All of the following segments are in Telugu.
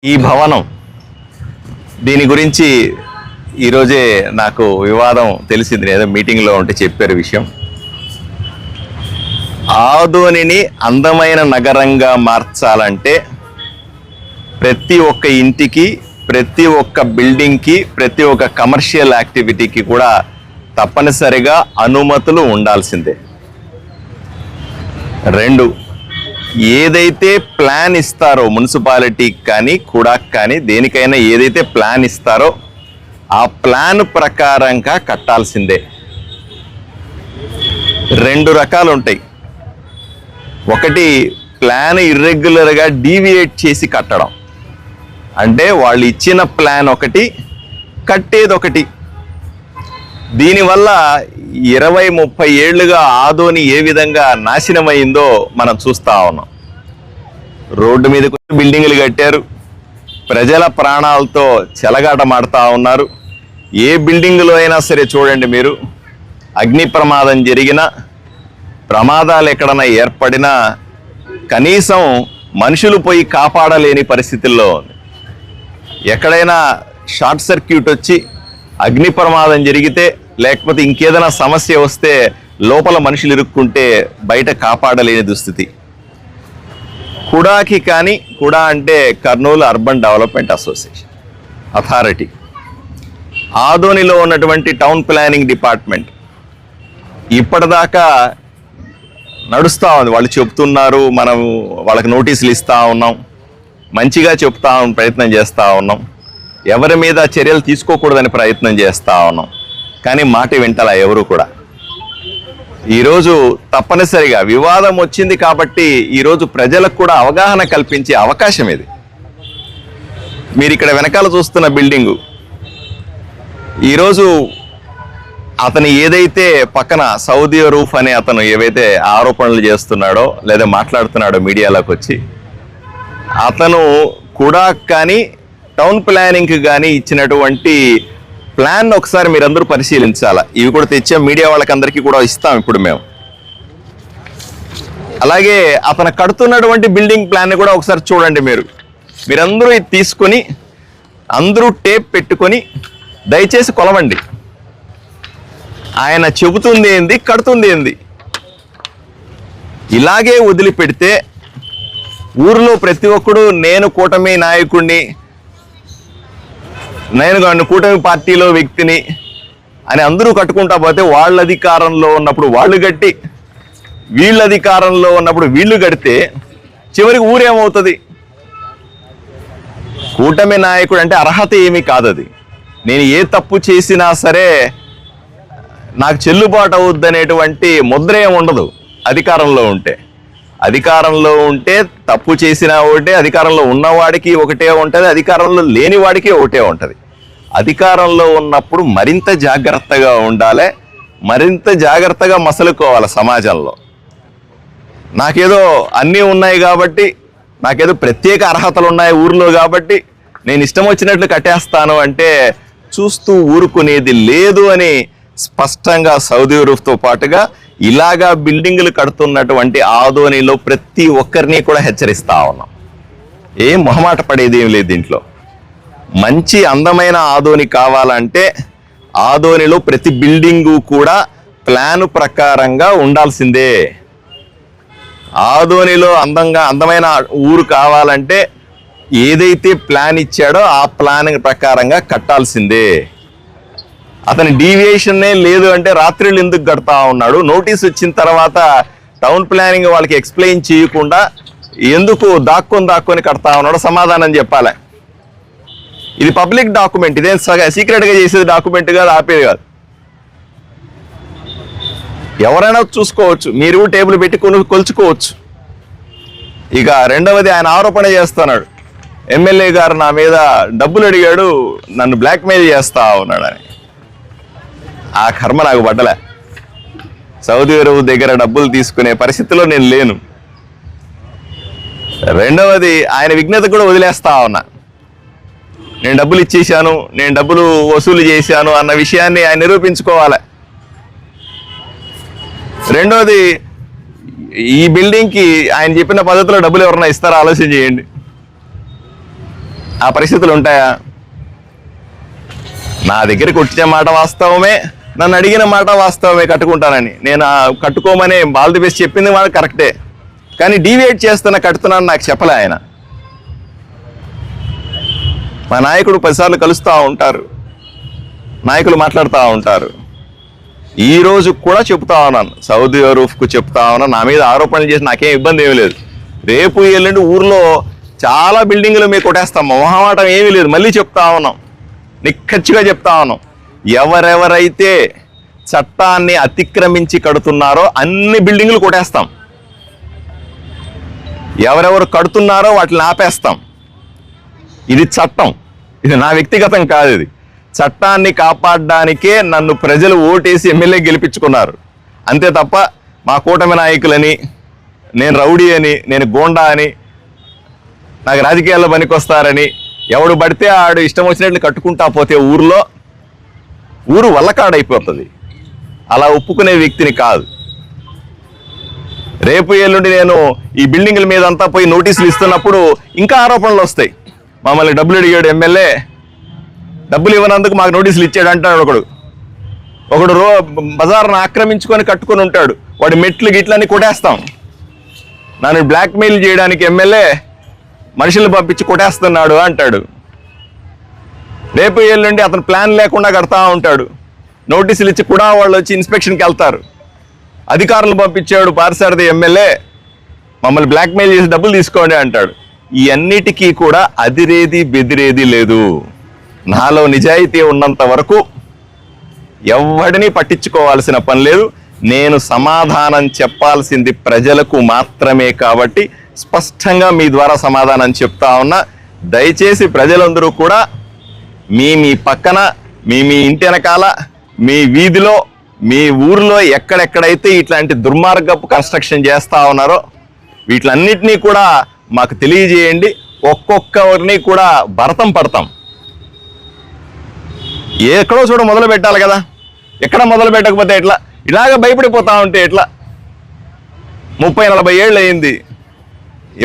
ఈ భవనం దీని గురించి ఈరోజే నాకు వివాదం తెలిసింది. ఏదో మీటింగ్లో ఉంటే చెప్పారు విషయం. ఆదోనిని అందమైన నగరంగా మార్చాలంటే ప్రతి ఒక్క ఇంటికి, ప్రతి ఒక్క బిల్డింగ్కి, ప్రతి ఒక్క కమర్షియల్ యాక్టివిటీకి కూడా తప్పనిసరిగా అనుమతులు ఉండాల్సిందే. 2, ఏదైతే ప్లాన్ ఇస్తారో మున్సిపాలిటీకి కానీ కూడాకి కానీ దేనికైనా ఏదైతే ప్లాన్ ఇస్తారో ఆ ప్లాన్ ప్రకారంగా కట్టాల్సిందే. 2 రకాలు ఉంటాయి. ఒకటి, ప్లాన్ ఇర్రెగ్యులర్గా డీవియేట్ చేసి కట్టడం, అంటే వాళ్ళు ఇచ్చిన ప్లాన్ ఒకటి, కట్టేది ఒకటి. దీనివల్ల 20-30 ఏళ్లుగా ఆదోని ఏ విధంగా నాశనమైందో మనం చూస్తూ ఉన్నాం. రోడ్డు మీద బిల్డింగులు కట్టారు, ప్రజల ప్రాణాలతో చెలగాటమాడుతూ ఉన్నారు. ఏ బిల్డింగులో అయినా సరే చూడండి మీరు, అగ్ని ప్రమాదం జరిగినా, ప్రమాదాలు ఎక్కడైనా ఏర్పడినా కనీసం మనుషులు పోయి కాపాడలేని పరిస్థితుల్లో ఉంది. ఎక్కడైనా షార్ట్ సర్క్యూట్ వచ్చి అగ్ని ప్రమాదం జరిగితే, లేకపోతే ఇంకేదైనా సమస్య వస్తే లోపల మనుషులు ఇరుక్కుంటే బయట కాపాడలేని దుస్థితి. కుడాకి కానీ, కుడా అంటే Kurnool urban development association authority, ఆదోనిలో ఉన్నటువంటి టౌన్ ప్లానింగ్ డిపార్ట్మెంట్ ఇప్పటిదాకా నడుస్తూ ఉంది. వాళ్ళు చెప్తున్నారు, మనం వాళ్ళకి నోటీసులు ఇస్తూ ఉన్నాం, మంచిగా చెప్తా ప్రయత్నం చేస్తూ ఉన్నాం, ఎవరి మీద చర్యలు తీసుకోకూడదని ప్రయత్నం చేస్తూ ఉన్నాం. కానీ మాట వింటలా ఎవరు కూడా. ఈరోజు తప్పనిసరిగా వివాదం వచ్చింది కాబట్టి ఈరోజు ప్రజలకు కూడా అవగాహన కల్పించే అవకాశం ఇది. మీరు ఇక్కడ వెనకాల చూస్తున్న బిల్డింగు, ఈరోజు అతను ఏదైతే పక్కన సౌదీ రూఫ్ అనే అతను ఏవైతే ఆరోపణలు చేస్తున్నాడో లేదా మాట్లాడుతున్నాడో మీడియాలోకి వచ్చి, అతను కూడా కానీ టౌన్ ప్లానింగ్కి కానీ ఇచ్చినటువంటి ప్లాన్ ఒకసారి మీరందరూ పరిశీలించాలా. ఇవి కూడా తెచ్చాం, మీడియా వాళ్ళకందరికీ కూడా ఇస్తాం ఇప్పుడు మేము. అలాగే అతను కడుతున్నటువంటి బిల్డింగ్ ప్లాన్ని కూడా ఒకసారి చూడండి. మీరందరూ ఇది తీసుకొని అందరూ టేప్ పెట్టుకొని దయచేసి కొలవండి. ఆయన చెబుతుంది ఏంది, కడుతుంది ఏంది. ఇలాగే వదిలిపెడితే ఊరిలో ప్రతి ఒక్కడు నేను కూటమి నాయకుడిని, నేను కూటమి పార్టీలో వ్యక్తిని అని అందరూ కట్టుకుంటా పోతే, వాళ్ళ అధికారంలో ఉన్నప్పుడు వాళ్ళు కట్టి, వీళ్ళ అధికారంలో ఉన్నప్పుడు వీళ్ళు కడితే చివరికి ఊరేమవుతుంది? కూటమి నాయకుడు అంటే అర్హత ఏమీ కాదు. అది నేను ఏ తప్పు చేసినా సరే నాకు చెల్లుబాటు అవుద్దనేటువంటి ముద్ర ఏమి ఉండదు అధికారంలో ఉంటే. అధికారంలో ఉంటే తప్పు చేసినా ఒకటే, అధికారంలో ఉన్నవాడికి ఒకటే ఉంటుంది, అధికారంలో లేని వాడికి ఒకటే ఉంటుంది. అధికారంలో ఉన్నప్పుడు మరింత జాగ్రత్తగా ఉండాలి, మరింత జాగ్రత్తగా మసలుకోవాలి సమాజంలో. నాకేదో అన్నీ ఉన్నాయి కాబట్టి, నాకేదో ప్రత్యేక అర్హతలు ఉన్నాయి ఊరిలో కాబట్టి నేను ఇష్టం వచ్చినట్లు కట్టేస్తాను అంటే చూస్తూ ఊరుకునేది లేదు అని స్పష్టంగా సౌదీ రూఫ్తో పాటుగా ఇలాగా బిల్డింగులు కడుతున్నటువంటి ఆదోనిలో ప్రతి ఒక్కరిని కూడా హెచ్చరిస్తా ఉన్నాం. ఏం మొహమాట పడేది ఏం లేదు దీంట్లో. మంచి అందమైన ఆదోని కావాలంటే ఆదోనిలో ప్రతి బిల్డింగు కూడా ప్లాన్ ప్రకారంగా ఉండాల్సిందే. ఆదోనిలో అందమైన ఊరు కావాలంటే ఏదైతే ప్లాన్ ఇచ్చాడో ఆ ప్లాన్ ప్రకారంగా కట్టాల్సిందే. అతని డీవియేషన్నే లేదు అంటే రాత్రులు ఎందుకు కడతా ఉన్నాడు? నోటీస్ వచ్చిన తర్వాత టౌన్ ప్లానింగ్ వాళ్ళకి ఎక్స్ప్లెయిన్ చేయకుండా ఎందుకు దాక్కొని కడతా ఉన్నాడు? సమాధానం చెప్పాలి. ఇది పబ్లిక్ డాక్యుమెంట్, ఇదేం సీక్రెట్గా చేసేది డాక్యుమెంట్ కాదు, ఆపేది కాదు. ఎవరైనా చూసుకోవచ్చు, మీరు టేబుల్ పెట్టి కొలుచుకోవచ్చు. ఇక రెండవది, ఆయన ఆరోపణ చేస్తున్నాడు, ఎమ్మెల్యే గారు నా మీద డబ్బులు అడిగాడు, నన్ను బ్లాక్మెయిల్ చేస్తా ఉన్నాడని. ఆ కర్మ నాకు పడ్డలే. సౌదీ అరేబియా దగ్గర డబ్బులు తీసుకునే పరిస్థితిలో నేను లేను. రెండవది, ఆయన విజ్ఞత కూడా వదిలేస్తా ఉన్నా. నేను డబ్బులు ఇచ్చేసాను, నేను డబ్బులు వసూలు చేశాను అన్న విషయాన్ని ఆయన నిరూపించుకోవాలి. రెండోది, ఈ బిల్డింగ్కి ఆయన చెప్పిన పద్ధతిలో డబ్బులు ఎవరన్నా ఇస్తారా ఆలోచన చేయండి. ఆ పరిస్థితులు ఉంటాయా? నా దగ్గరికి వచ్చిన మాట వాస్తవమే, నన్ను అడిగిన మాట వాస్తవమే, కట్టుకుంటానని. నేను కట్టుకోమని ఆల్ ది బెస్ట్ చెప్పింది వాళ్ళు కరెక్టే, కానీ డీవియేట్ కట్టుతున్నాను నాకు చెప్పలే ఆయన. మా నాయకుడు 10 సార్లు కలుస్తూ ఉంటారు, నాయకులు మాట్లాడుతూ ఉంటారు. ఈ రోజు కూడా చెప్తా ఉన్నాను, సౌదీ అరూఫ్కు చెప్తా ఉన్నాను, నా మీద ఆరోపణలు చేసి నాకేం ఇబ్బంది ఏమీ లేదు. రేపు ఎల్లుండి ఊర్లో చాలా బిల్డింగులు మీకు కొట్టేస్తాం, మొహమాటం ఏమీ లేదు. మళ్ళీ చెప్తా ఉన్నాం, నిక్కచ్చిగా చెప్తా ఉన్నాం, ఎవరెవరైతే చట్టాన్ని అతిక్రమించి కడుతున్నారో అన్ని బిల్డింగులు కొట్టేస్తాం, ఎవరెవరు కడుతున్నారో వాటిని ఆపేస్తాం. ఇది చట్టం, ఇది నా వ్యక్తిగతం కాదు. ఇది చట్టాన్ని కాపాడడానికే నన్ను ప్రజలు ఓటేసి ఎమ్మెల్యే గెలిపించుకున్నారు. అంతే తప్ప మా కూటమి నాయకులని, నేను రౌడీ అని, నేను గోండా అని, నాకు రాజకీయాల్లో పనికొస్తారని ఎవడు పడితే ఆడు ఇష్టం వచ్చినట్లు కట్టుకుంటా పోతే ఊరు వల్లకాడైపోతుంది. అలా ఒప్పుకునే వ్యక్తిని కాదు. రేపు ఎల్లుండి నేను ఈ బిల్డింగ్ల మీద అంతా పోయి నోటీసులు ఇస్తున్నప్పుడు ఇంకా ఆరోపణలు వస్తాయి. మమ్మల్ని డబ్బులు అడిగాడు ఎమ్మెల్యే, డబ్బులు ఇవ్వనందుకు మాకు నోటీసులు ఇచ్చాడు అంటాడు ఒకడు బజార్ను ఆక్రమించుకొని కట్టుకొని ఉంటాడు, వాడి మెట్లు గిట్లన్నీ కొట్టేస్తాం. నన్ను బ్లాక్మెయిల్ చేయడానికి ఎమ్మెల్యే మనుషులు పంపించి కొట్టేస్తున్నాడు అంటాడు. రేపు ఎల్లుండి అతను ప్లాన్ లేకుండా కడతా ఉంటాడు, నోటీసులు ఇచ్చి కూడా వాళ్ళు వచ్చి ఇన్స్పెక్షన్కి వెళ్తారు. అధికారులు పంపించాడు పారిసారథి ఎమ్మెల్యే, మమ్మల్ని బ్లాక్మెయిల్ చేసి డబ్బులు తీసుకోండి అంటాడు. ఈ అన్నిటికీ కూడా అదిరేది బెదిరేది లేదు. నాలో నిజాయితీ ఉన్నంత వరకు ఎవడిని పట్టించుకోవాల్సిన పని లేదు. నేను సమాధానం చెప్పాల్సింది ప్రజలకు మాత్రమే కాబట్టి స్పష్టంగా మీ ద్వారా సమాధానం చెప్తా ఉన్నా. దయచేసి ప్రజలందరూ కూడా మీ పక్కన, మీ ఇంటి వెనకాల, మీ వీధిలో, మీ ఊర్లో ఎక్కడెక్కడైతే ఇట్లాంటి దుర్మార్గపు కన్స్ట్రక్షన్ చేస్తూ ఉన్నారో వీటిలన్నిటినీ కూడా మాకు తెలియజేయండి. ఒక్కొక్కరిని కూడా భరతం పడతాం. ఎక్కడో చూడ మొదలు పెట్టాలి కదా, ఎక్కడ మొదలు పెట్టకపోతే ఎట్లా? ఇలాగ భయపడిపోతా ఉంటే ఎట్లా? 30-40 ఏళ్ళు అయింది,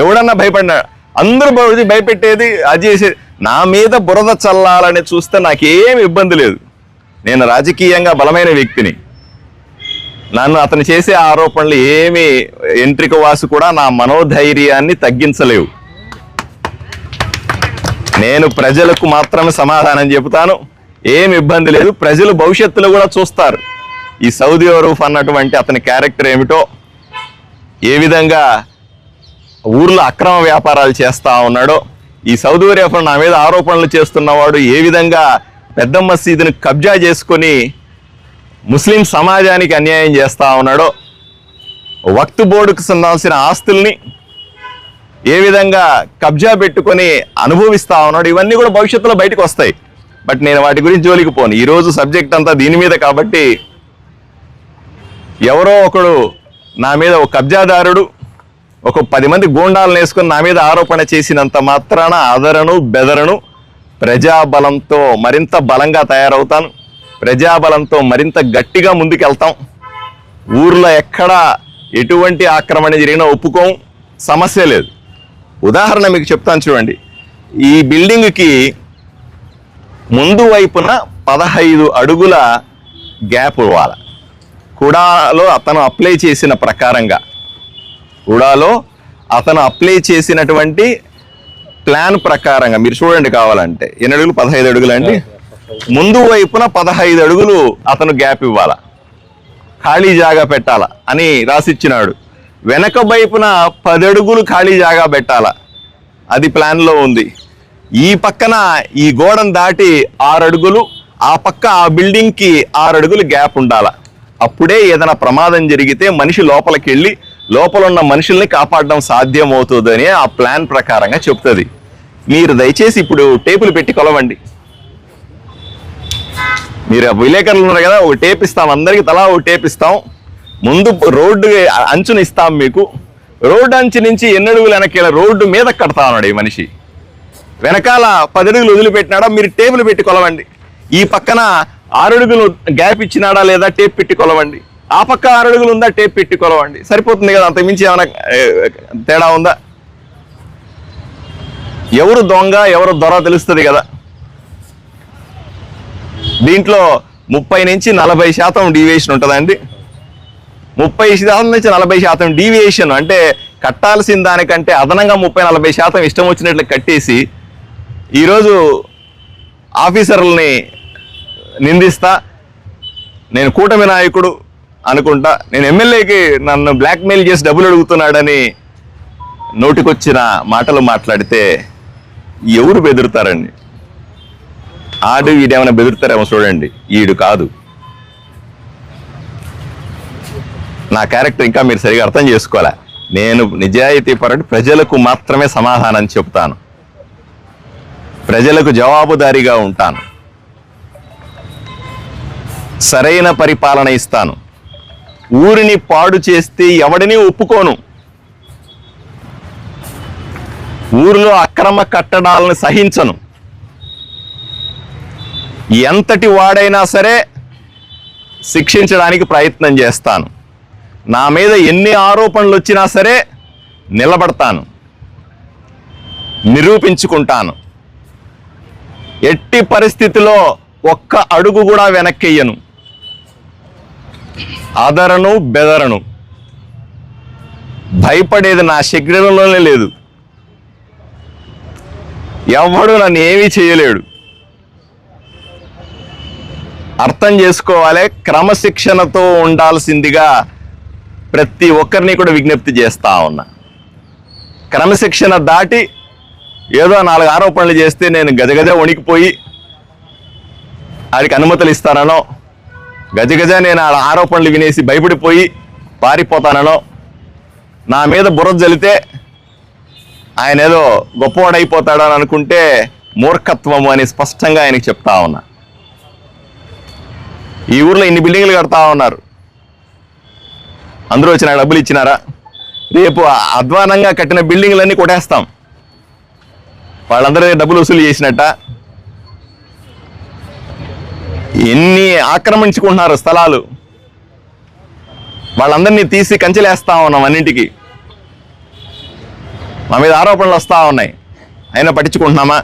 ఎవడన్నా భయపడినా? అందరూ భయపెట్టేది, అది చేసేది. నా మీద బురద చల్లాలని చూస్తే నాకేం ఇబ్బంది లేదు. నేను రాజకీయంగా బలమైన వ్యక్తిని. నన్ను అతను చేసే ఆరోపణలు ఏమి ఎంట్రిక వాసు కూడా నా మనోధైర్యాన్ని తగ్గించలేవు. నేను ప్రజలకు మాత్రమే సమాధానం చెబుతాను, ఏమి ఇబ్బంది లేదు. ప్రజలు భవిష్యత్తులో కూడా చూస్తారు ఈ సౌదీ అరూఫ్ అన్నటువంటి అతని క్యారెక్టర్ ఏమిటో, ఏ విధంగా ఊర్లో అక్రమ వ్యాపారాలు చేస్తూ ఉన్నాడో, ఈ సౌదీ అరూఫ్ నా మీద ఆరోపణలు చేస్తున్నవాడు ఏ విధంగా పెద్ద మసీదుని కబ్జా చేసుకొని ముస్లిం సమాజానికి అన్యాయం చేస్తూ ఉన్నాడో, వక్త్ బోర్డుకు సంబంధించిన ఆస్తుల్ని ఏ విధంగా కబ్జా పెట్టుకొని అనుభవిస్తూ ఉన్నాడు, ఇవన్నీ కూడా భవిష్యత్తులో బయటకు వస్తాయి. బట్ నేను వాటి గురించి జోలికి పోను. ఈరోజు సబ్జెక్ట్ అంతా దీని మీద కాబట్టి ఎవరో ఒకడు నా మీద ఒక కబ్జాదారుడు ఒక 10 మంది గూండాలను వేసుకొని నా మీద ఆరోపణ చేసినంత మాత్రాన అదరను బెదరను. ప్రజాబలంతో మరింత బలంగా తయారవుతాను, ప్రజాబలంతో మరింత గట్టిగా ముందుకెళ్తాం. ఊర్లో ఎక్కడ ఎటువంటి ఆక్రమణ జరిగినా ఒప్పుకోం, సమస్య లేదు. ఉదాహరణ మీకు చెప్తాను చూడండి. ఈ బిల్డింగ్కి ముందు వైపున 15 అడుగుల గ్యాప్ ఇవ్వాలి. కుడాలో అతను అప్లై చేసిన ప్రకారంగా, కుడాలో అతను అప్లై చేసినటువంటి ప్లాన్ ప్రకారంగా మీరు చూడండి కావాలంటే. ఎన్ని అడుగులు? 15 అడుగులు అండి. ముందు వైపున 15 అడుగులు అతను గ్యాప్ ఇవ్వాల, ఖాళీ జాగా పెట్టాల అని రాసిచ్చినాడు. వెనక వైపున 10 అడుగులు ఖాళీ జాగా పెట్టాల, అది ప్లాన్లో ఉంది. ఈ పక్కన ఈ గోడను దాటి 6 అడుగులు, ఆ పక్క ఆ బిల్డింగ్కి 6 అడుగులు గ్యాప్ ఉండాల. అప్పుడే ఏదైనా ప్రమాదం జరిగితే మనిషి లోపలికి వెళ్ళి లోపల ఉన్న మనుషుల్ని కాపాడడం సాధ్యం అవుతుందని ఆ ప్లాన్ ప్రకారంగా చెప్తుంది. మీరు దయచేసి ఇప్పుడు టేపులు పెట్టి కొలవండి. మీరు విలేకరులు ఉన్నారు కదా, ఒక టేప్ ఇస్తాం, అందరికీ తలా ఒక టేప్ ఇస్తాం. ముందు రోడ్డు అంచుని ఇస్తాం మీకు. రోడ్డు అంచు నుంచి ఎన్ని అడుగులు వెనక్కి రోడ్డు మీద కడతా ఉన్నాడు ఈ మనిషి. వెనకాల 10 అడుగులు వదిలిపెట్టినాడా, మీరు టేపులు పెట్టి కొలవండి. ఈ పక్కన 6 అడుగులు గ్యాప్ ఇచ్చినాడా లేదా టేప్ పెట్టి కొలవండి. ఆ పక్క 6 అడుగులు ఉందా, టేప్ పెట్టి కొలవండి. సరిపోతుంది కదా, అంతకుమించి ఏమైనా తేడా ఉందా? ఎవరు దొంగ ఎవరు దొర తెలుస్తుంది కదా. దీంట్లో 30 నుంచి 40% డీవియేషన్ ఉంటుందండి. 30% నుంచి 40% డీవియేషన్ అంటే కట్టాల్సిన దానికంటే అదనంగా 30-40% ఇష్టం వచ్చినట్లు కట్టేసి ఈరోజు ఆఫీసర్లని నిందిస్తా, నేను కూటమి నాయకుడు అనుకుంటా, నేను ఎమ్మెల్యేకి నన్ను బ్లాక్మెయిల్ చేసి డబ్బులు అడుగుతున్నాడని నోటికొచ్చిన మాటలు మాట్లాడితే ఎవరు బెదురుతారండి? ఆడు వీడేమైనా బెదురుతారేమో చూడండి, ఈడు కాదు. నా క్యారెక్టర్ ఇంకా మీరు సరిగా అర్థం చేసుకోలే. నేను నిజాయితీ పరుడు, ప్రజలకు మాత్రమే సమాధానం చెప్తాను, ప్రజలకు జవాబుదారీగా ఉంటాను, సరైన పరిపాలన ఇస్తాను. ఊరిని పాడు చేస్తే ఎవడిని ఒప్పుకోను. ఊరిలో అక్రమ కట్టడాలను సహించను. ఎంతటి వాడైనా సరే శిక్షించడానికి ప్రయత్నం చేస్తాను. నా మీద ఎన్ని ఆరోపణలు వచ్చినా సరే నిలబడతాను, నిరూపించుకుంటాను. ఎట్టి పరిస్థితిలో ఒక్క అడుగు కూడా వెనక్కియ్యను. అదరను బెదరను. భయపడేది నా శరీరంలోనే లేదు. ఎవడు నన్ను ఏమీ చేయలేడు. అర్థం చేసుకోవాలి. క్రమశిక్షణతో ఉండాల్సిందిగా ప్రతి ఒక్కరిని కూడా విజ్ఞప్తి చేస్తా ఉన్నా. క్రమశిక్షణ దాటి ఏదో 4 ఆరోపణలు చేస్తే నేను గజగజ వణికిపోయి ఆడికి అనుమతులు ఇస్తానో, గజగజ నేను ఆ ఆరోపణలు వినేసి భయపడిపోయి పారిపోతానో, నా మీద బుర్ర జల్లితే ఆయన ఏదో గొప్పవాడైపోతాడో అని అనుకుంటే మూర్ఖత్వము అని స్పష్టంగా ఆయనకి చెప్తా ఉన్నా. ఈ ఊర్లో ఇన్ని బిల్డింగ్లు కడతా ఉన్నారు, అందరూ వచ్చి నాకు డబ్బులు ఇచ్చినారా? రేపు అధ్వానంగా కట్టిన బిల్డింగ్లన్నీ కొట్టేస్తాం. వాళ్ళందరూ డబ్బులు వసూలు చేసినట్ట. ఎన్ని ఆక్రమించుకుంటున్నారు స్థలాలు, వాళ్ళందరినీ తీసి కంచెలేస్తా ఉన్నాం. అన్నింటికి మా మీద ఆరోపణలు వస్తూ ఉన్నాయి, అయినా పట్టించుకుంటున్నామా?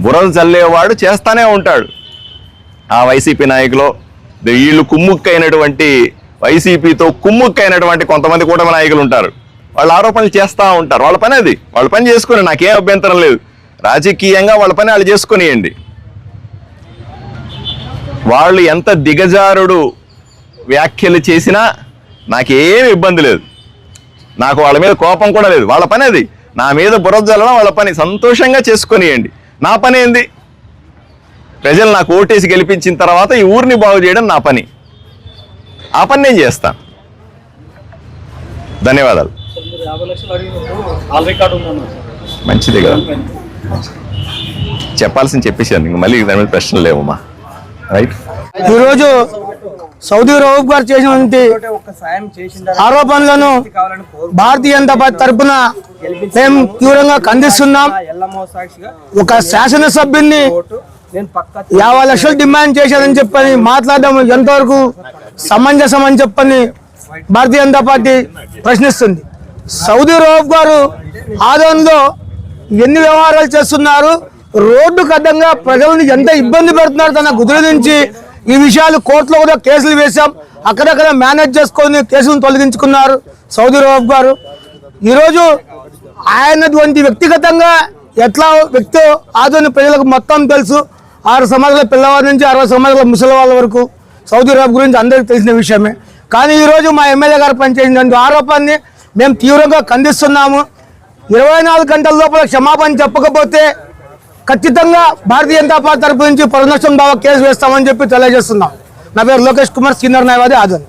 బురద చల్లేవాడు చేస్తానే ఉంటాడు. ఆ వైసీపీ నాయకులు, వీళ్ళు కుమ్ముక్కైనటువంటి వైసీపీతో కుమ్ముక్కైనటువంటి కొంతమంది కూటమి నాయకులు ఉంటారు. వాళ్ళు ఆరోపణలు చేస్తూ ఉంటారు. వాళ్ళ పని అది, వాళ్ళ పని చేసుకుని నాకేం అభ్యంతరం లేదు. రాజకీయంగా వాళ్ళ పని వాళ్ళు చేసుకునియండి. వాళ్ళు ఎంత దిగజారుడు వ్యాఖ్యలు చేసినా నాకేం ఇబ్బంది లేదు. నాకు వాళ్ళ మీద కోపం కూడా లేదు. వాళ్ళ పని అది. నా మీద బురద జల్లడం వాళ్ళ పని, సంతోషంగా చేసుకునియండి. నా పని ఏంది? ప్రజలు నాకు ఓటేసి గెలిపించిన తర్వాత ఈ ఊరిని బాగు చేయడం నా పని. ఆ పని నేను చేస్తాను. ధన్యవాదాలు. మంచిది కదా, చెప్పాల్సింది చెప్పేసాను. ఇంక మళ్ళీ దాని మీద ప్రశ్నలు లేవమ్మా. రైట్. ఈరోజు సౌదీ రౌఫ్ గారు చేసినటువంటి ఆరోపణలను భారతీయ జనతా పార్టీ తరఫున మేము తీవ్రంగా ఖండిస్తున్నాం. ఒక శాసనసభ్యుని 50 లక్షలు డిమాండ్ చేశారని చెప్పని మాట్లాడడం ఎంతవరకు సమంజసం అని చెప్పని భారతీయ జనతా పార్టీ ప్రశ్నిస్తుంది. సౌదీ రౌఫ్ గారు ఆదోన్లో ఎన్ని వ్యవహారాలు చేస్తున్నారు, రోడ్డుకు అడ్డంగా ప్రజలను ఎంత ఇబ్బంది పెడుతున్నారు తన గుదురు నుంచి. ఈ విషయాలు కోర్టులో కూడా కేసులు వేశాం, అక్కడక్కడ మేనేజ్ చేసుకొని కేసులను తొలగించుకున్నారు సౌదీ రౌఫ్ గారు. ఈరోజు ఆయనటువంటి వ్యక్తిగతంగా ఎట్లా వ్యక్తి ఆదోని ప్రజలకు మొత్తం తెలుసు. 6 సమాజాల పిల్లవారి నుంచి 60 సమాజాల ముసలి వాళ్ళ వరకు సౌదీ రౌఫ్ గురించి అందరికీ తెలిసిన విషయమే. కానీ ఈరోజు మా ఎమ్మెల్యే గారు పనిచేసిన ఆరోపణని మేము తీవ్రంగా ఖండిస్తున్నాము. 24 గంటల లోపల క్షమాపణ చెప్పకపోతే ఖచ్చితంగా భారతీయ జనతా పార్టీ తరపు నుంచి పరునష్టం దావా కేసు వేస్తామని చెప్పి తెలియజేస్తున్నాం. నా పేరు లోకేష్ కుమార్, సీనియర్ న్యాయవాది, ఆదోని.